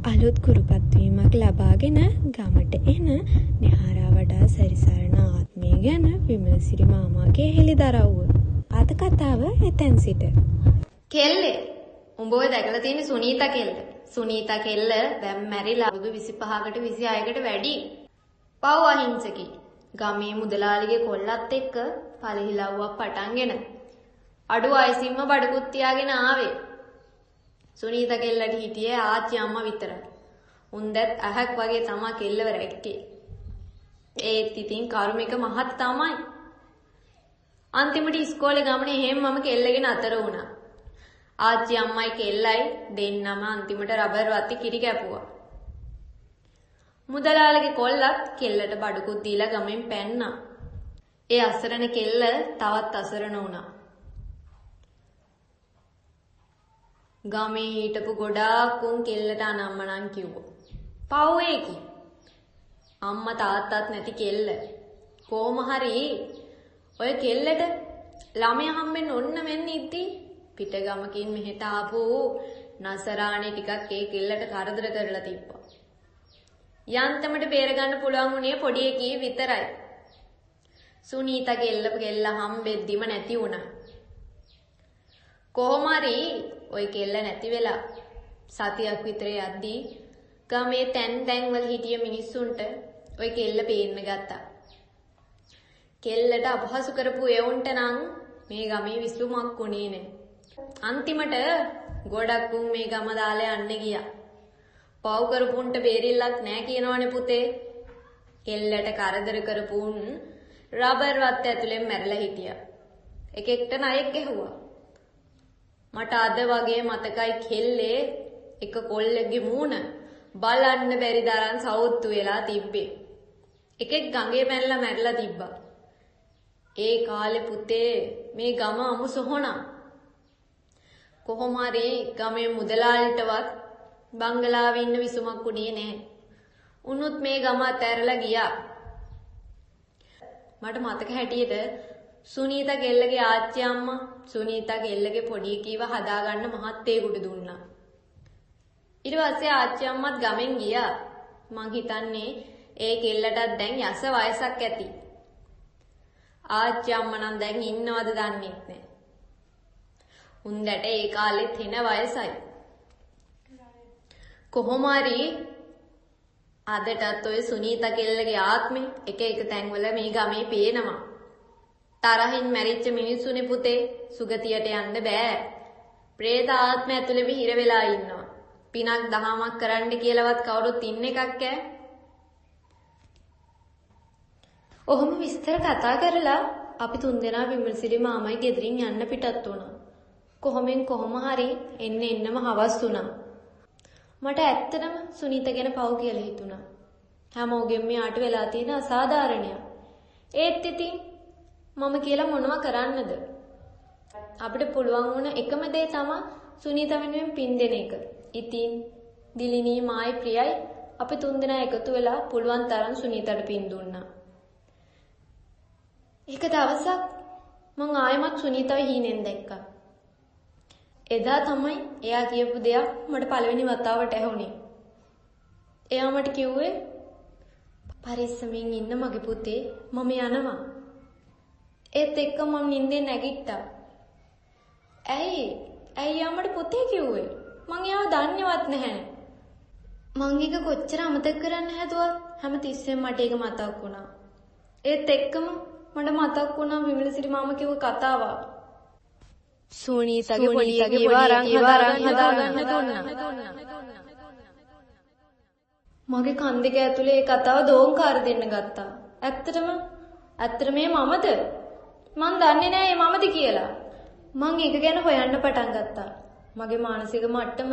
අලුත් කුරුපත්වීමක් ලබාගෙන ගමට එන නෙහාරා වඩා සැරිසරන ආත්මය ගැන විමලසිරි මාමාගේ හෙළිදරව්ව. අද කතාව එතැන් සිට. කෙල්ලේ උඹ ඔය දැකලා තියෙන සුනීතා කෙල්ල. සුනීතා කෙල්ල දැන් මැරිලා අවුරුදු 25කට 26කට වැඩි. පව් අහිංසකී. ගමේ මුදලාලිගේ කොල්ලත් එක්ක පළහිලව්වක් පටන්ගෙන අඩු වයසින්ම බඩකුත් තියාගෙන ආවේ. සුනීතා කෙල්ලට හිටියේ ආච්චි අම්මා විතරයි. උන්දත් අහක් වගේ තමා කෙල්ලව රැක්කේ. ඒත් ඉතින් කර්මික මහත් තමයි. අන්තිමට ඉස්කෝලේ ගමනේ එහෙම මම කෙල්ලගෙන අතර වුණා. ආච්චි අම්මයි කෙල්ලයි දෙන්නම අන්තිමට රබර් වත්ති කිරි කැපුවා. මුදලාලගේ කොල්ලත් කෙල්ලට බඩකුත් දීලා ගමෙන් පැන්නා. ඒ අසරණ කෙල්ල තවත් අසරණ වුණා. ගමේ හිටපු ගොඩාක් උන් කෙල්ලට අනම්මනම් කිව්වා. පව් ඒකි. අම්මා තාත්තත් නැති කෙල්ල. කොහොම හරි ඔය කෙල්ලට ළමයා හම්බෙන්න ඔන්න වෙන්න ඉද්දි පිට ගමකින් මෙහෙට ආපු නසරාණි ටිකක් ඒ කෙල්ලට කරදර කරලා තිබ්බා. යන්තමට බේරගන්න පුළුවන් වුණේ පොඩි එකී විතරයි. සුනීතා කෙල්ල හම්බෙද්දිම නැති වුණා. කොහොම හරි ඔය කෙල්ල නැති වෙලා සතියක් විතර යද්දී ගමේ තැන් වල හිටිය මිනිස්සුන්ට ඔය කෙල්ල පේන්න ගත්තා. කෙල්ලට අපහසු කරපු එවුන්ට නම් මේ ගමේ විසුමක් උනේ නෑ. අන්තිමට ගොඩක් උන් මේ ගම දාලා යන්න ගියා. පව් කරපුන්ට බේරිල්ලක් නෑ කියනවනේ පුතේ. කෙල්ලට කරදර කරපුන් රබර් වත්ත ඇතුලෙන් මැරලා හිටියා. එකෙක්ට ණයෙක් ගැහුවා. මට අද වගේ මතකයි කෙල්ලේ එක කොල්ලෙක්ගේ මූණ බලන්න බැරි තරම් සවුත්තු වෙලා තිබ්බේ. එකෙක් ගඟේ පැනලා මැරලා තිබ්බා. ඒ කාලේ පුතේ මේ ගම අමු සොහොනා. කොහොම හරි ගමේ මුදලාලිටවත් බංගලාවේ ඉන්න විසුමක් උනේ නැහැ. උනුත් මේ ගම අතහැරලා ගියා. මට මතක හැටියට සුනීතා කෙල්ලගේ ආච්චි අම්මා සුනීතා කෙල්ලගේ පොඩි කීව හදාගන්න මහත්තයෙකුට දුන්නා. ඊට පස්සේ ආච්චි අම්මත් ගමෙන් ගියා. මං හිතන්නේ ඒ කෙල්ලටත් දැන් යස වයසක් ඇති. ආච්චි අම්මා නම් දැන් ඉන්නවද දන්නේ නැහැ. උන්දට ඒ කාලෙත් වෙන වයසයි. කොහොම හරි අදටත් ඔය සුනීතා කෙල්ලගේ ආත්මෙ එක තැන්වල මේ ගමේ පේනවා. තරහින් මැරිච්ච මිනිස්සුනේ පුතේ සුගතියට යන්න බෑ. പ്രേත ආත්ම ඇතුළෙම හිර වෙලා ඉන්නවා. පිනක් දහමක් කරන්න කියලාවත් කවුරුත් ඉන්න එකක් ඈ. ඔහොම විස්තර කතා කරලා අපි තුන්දෙනා විමල්සිරි මාමයි ගෙදරින් යන්න පිටත් වුණා. කොහොම හරි එන්නම හවස් වුණා. මට ඇත්තටම සුනීතා ගැන පව් කියලා හිතුණා. හැමෝගෙම යාට වෙලා තියෙන අසාධාරණයක්. ඒත් ඉතින් මම කියලා මොනවා කරන්නද? අපිට පුළුවන් වුණ එකම දේ තමයි සුනීතා වෙනුවෙන් පින් දෙන එක. ඉතින් දිලිනී මායි ප්‍රියයි අපි තුන්දෙනා එකතු වෙලා පුළුවන් තරම් සුනීතාට පින් දුන්නා. එක දවසක් මං ආයෙමත් සුනීතාව හීනෙන් දැක්කා. එදා තමයි එයා කියපු දෙයක් මට පළවෙනි වතාවට ඇහුනේ. එයා මට කිව්වේ පරිස්සමින් ඉන්න මගේ පුතේ මම යනවා. ඒත් එක්ක මම නිින්දෙන් නැගිට්ටා. ඇයි එයා මට පුතේ කිව්වේ? මං එයාව දන්නේවත් නැහැ. මං එක කොච්චර අමතක කරන්න හැදුවත් හැමතිස්සෙම මට ඒක මතක් වුණා. ඒත් එක්කම මට මතක් වුණා විමලසිරි මාමා කිව්ව කතාව. සුනීතාගේ පොඩි හදාගන්න දුන්නා. මගේ කන් දෙක ඇතුලේ ඒ කතාව දෝංකාර දෙන්න ගත්තා. ඇත්තටම මේ මමද? මං දන්නේ නෑ මේ මමද කියලා. මං ඒක ගැන හොයන්න පටන් ගත්තා. මගේ මානසික මට්ටම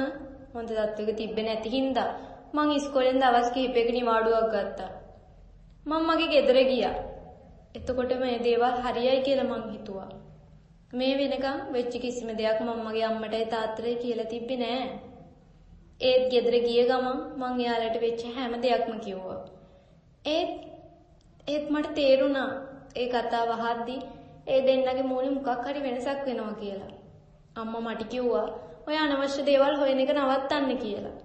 හොඳ තත්ත්වයක තිබ්බේ නැති හින්දා මං ඉස්කෝලෙන් දවස් කිහිපයක නිවාඩුවක් ගත්තා. මං මගේ ගෙදර ගියා. එතකොට මේ දේවල් හරියයි කියලා මං හිතුවා. මේ වෙනකම් වෙච්ච කිසිම දෙයක් මම මගේ අම්මටයි තාත්තටයි කියලා තිබ්බේ නෑ. ඒත් ගෙදර ගිය ගමන් මං එයාලට වෙච්ච හැම දෙයක්ම කිව්වා. ඒත් මට තේරුණා ඒ කතාව අහද්දි ඒ දෙන්නගේ මූණේ මොකක් හරි වෙනසක් වෙනවා කියලා. අම්මා මට කිව්වා ඔය අනවශ්‍ය දේවල් හොයන එක නවත්තන්න කියලා.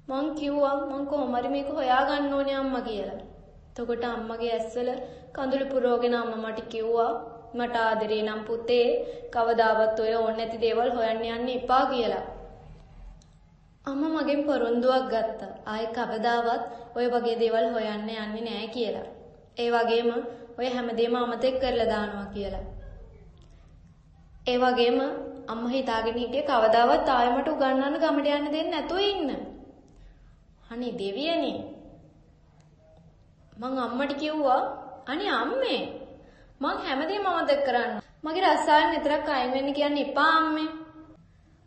මං කිව්වා මං කොහොම හරි මේක හොයාගන්න ඕනේ අම්මා කියලා. එතකොට අම්මගේ ඇස්වල කඳුළු පුරවගෙන අම්මා මට කිව්වා මට ආදරේ නම් පුතේ කවදාවත් ඔය ඕන නැති දේවල් හොයන්න යන්න එපා කියලා. අම්මා මගෙන් පොරොන්දුවක් ගත්තා. ආයෙ කවදාවත් ඔය වගේ දේවල් හොයන්න යන්නේ නැහැ කියලා. ඒ වගේම ඔය හැමදේම අමතක කරලා දානවා කියලා. ඒ වගේම අම්මා හිතාගෙන හිටියේ කවදාවත් ආයෙ මට උගන්වන්න ගමට යන්න දෙන්නේ නැතුව ඉන්න. අනේ දෙවියනේ. මං අම්මට කිව්වා අනේ අම්මේ මං හැමදේම අමතක කරන්න. මගේ රස්සාවෙන් විතරක් අයින් වෙන්න කියන්න එපා අම්මේ.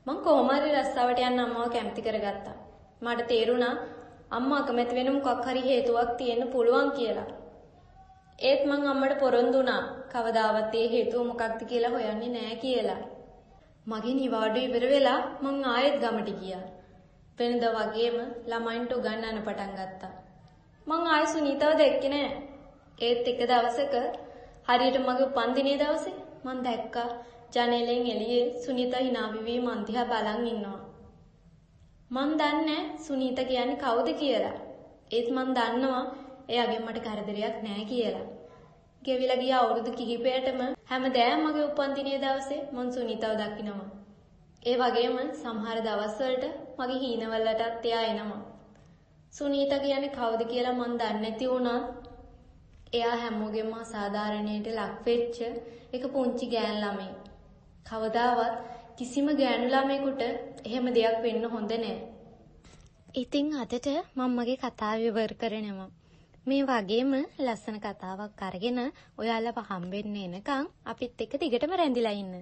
මං කොහොම හරි රස්සාවට යන්න අම්මව කැමති කරගත්තා. මට තේරුණා අම්මා අකමැති වෙන මොකක් හරි හේතුවක් තියෙන්න පුළුවන් කියලා. ඒත් මං අම්මට පොරොන්දු වුණා කවදාවත් ඒ හේතුව මොකක්ද කියලා හොයන්නේ නැහැ කියලා. මගේ නිවාඩු ඉවර වෙලා මං ආයෙත් ගමට ගියා. වෙනදා වගේම ළමයින්ට උගන්වන්න පටන් ගත්තා. මං ආයෙ සුනීතාව දැක්කේ නැහැ. ඒත් එක දවසක හරියට මගේ උපන්දිනේ දවසේ මං දැක්කා ජනේලෙන් එළියේ සුනීතා hina විවි මන් දිහා බලන් ඉන්නවා. මං දන්නේ සුනීතා කියන්නේ කවුද කියලා. ඒත් මං දන්නවා එයාගෙන් මට කරදරයක් නැහැ කියලා. ගෙවිලා ගිය අවුරුදු කිහිපයටම හැමදාම මගේ උපන්දිනේ දවසේ මං සුනීතාව දකිනවා. ඒ වගේම සමහර දවස්වලට මගේ හීනවලටත් එයා එනවා. සුනීතා කියන්නේ කවුද කියලා මං දන්නේ නැති වුණා. එයා හැමෝගෙම අසාධාරණයට ලක් වෙච්ච එක පුංචි ගෑන් ළමයි. කවදාවත් කිසිම ගෑනු ළමයෙකුට එහෙම දෙයක් වෙන්න හොඳ නෑ. ඉතින් අදට මම මගේ කතාව ඉවර කරනවා. මේ වගේම ලස්සන කතාවක් අරගෙන ඔයාලව හම්බෙන්න එනකන් අපිත් එක්ක දිගටම රැඳිලා ඉන්න.